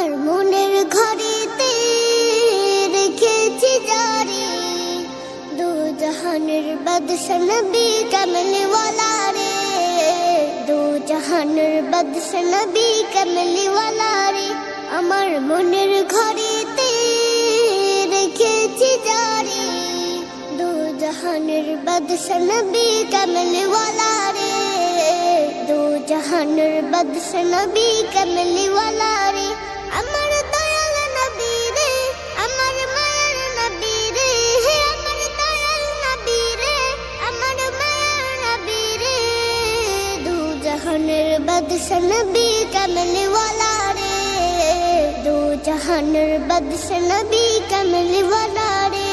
আমার মনের ঘরেতে রেখেছি জারি দু জাহানের বাদশা নবী কামলিওয়ালা রে, দু জাহানের বাদশা নবী কামলিওয়ালা রে। আমার মনের ঘরেতে রেখেছি জারি দু জাহানের বাদশা নবী কামলিওয়ালা রে, দু জাহানের বাদশা নবী কামলিওয়ালা রে। আমার দয়াল নবী রে, আমার মায়ার নবী রে, আমার দয়াল নবী রে, আমার মায়ার নবী রে, দু জাহানের বাদশা নবী কামলিওয়ালা রে, দু জাহানের বাদশা নবী কামলিওয়ালা রে।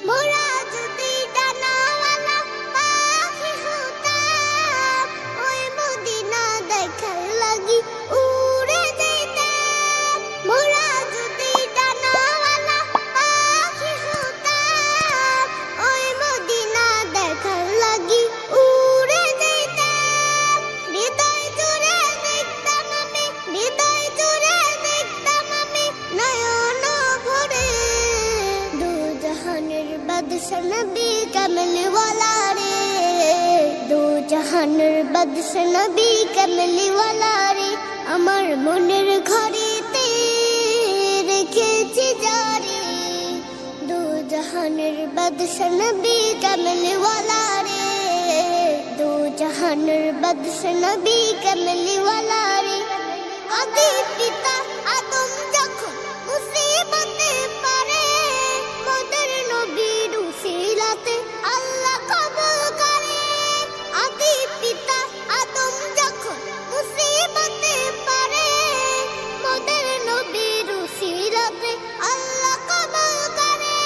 মোরা যদি ডানাওয়ালা পাখি হতাম, ওই মদিনা দেখার লাগি উড়ে যেতাম। মোরা যদি ডানাওয়ালা পাখি হতাম, ওই মদিনা দেখার লাগি উড়ে যেতাম। হৃদয় জুড়ে দেখতাম আমি, হৃদয় জুড়ে দেখতাম আমি নয়ন ভরে, দু জাহানের বাদশা নবী কামলিওয়ালা রে, দু জাহানের বাদশা নবী কামলিওয়ালা রে। আমার মনের ঘরেতে রেখেছি জারি দু জাহানের বাদশা নবী কামলিওয়ালা রে, দু জাহানের বাদশা নবী কামলিওয়ালা রে। আদি পিতা আদম যখন মুসিবতে পড়ে, মোদের নবীর উসিলাতে আল্লাহ কবুল করে। আদি পিতা আদম যখন মুসিবতে পড়ে, মোদের নবীর উসিলাতে আল্লাহ কবুল করে।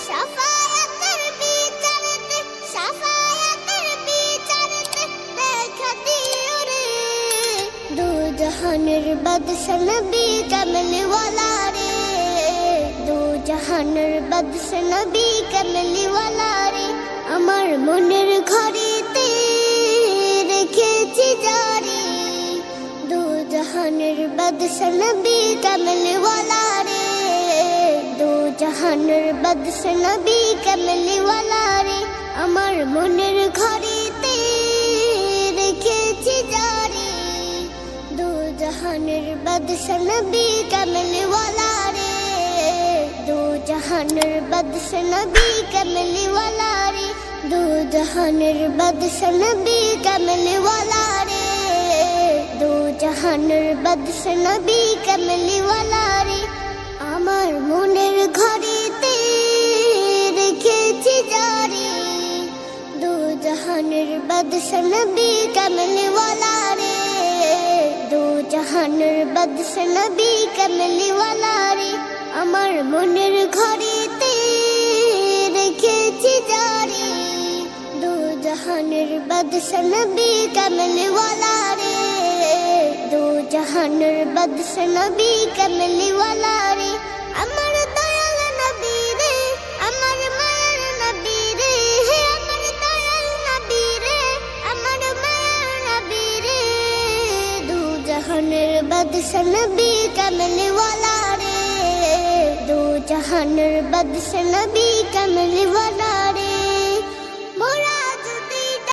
শাফায়াতের বিচারেতে, শাফায়াতের বিচারেতে দেখা দিও রে, দু জাহানের বাদশা নবী কামলিওয়ালা রে, দু জাহানের বাদশা নবী কামলিওয়ালা রে। আমার মনের ঘরেতে রেখেছি জারি দু জাহানের বাদশা নবী কামলিওয়ালা রে, দু জাহানের বাদশা নবী কামলিওয়ালা রে। আমার মনের ঘরেতে রেখেছি জারি দু জাহানের বাদশা নবী কামলিওয়ালা রে, দু জাহানের বাদশা নবী কামলিওয়ালা রে, দু জাহানের বাদশা নবী কামলিওয়ালা রে, দু জাহানের বাদশা নবী কামলিওয়ালা রে। আমার মনের ঘরেতে রেখেছি জারি দু জাহানের বাদশা নবী কামলিওয়ালা রে, দু জাহানের বাদশা নবী কামলিওয়ালা রে। আমার মনের ঘরেতে রেখেছি জারি দু জাহানের বাদশা নবী কামলিওয়ালা রে, দু জাহানের বাদশা নবী কামলিওয়ালা রে। আমার দয়াল নবী রে, আমার মায়ার নবী রে, আমার দয়াল নবী রে, আমার মায়ার নবী রে, দু জাহানের বাদশা নবী কামলিওয়ালা রে, দু জাহানের বাদশা নবী কামলিওয়ালা।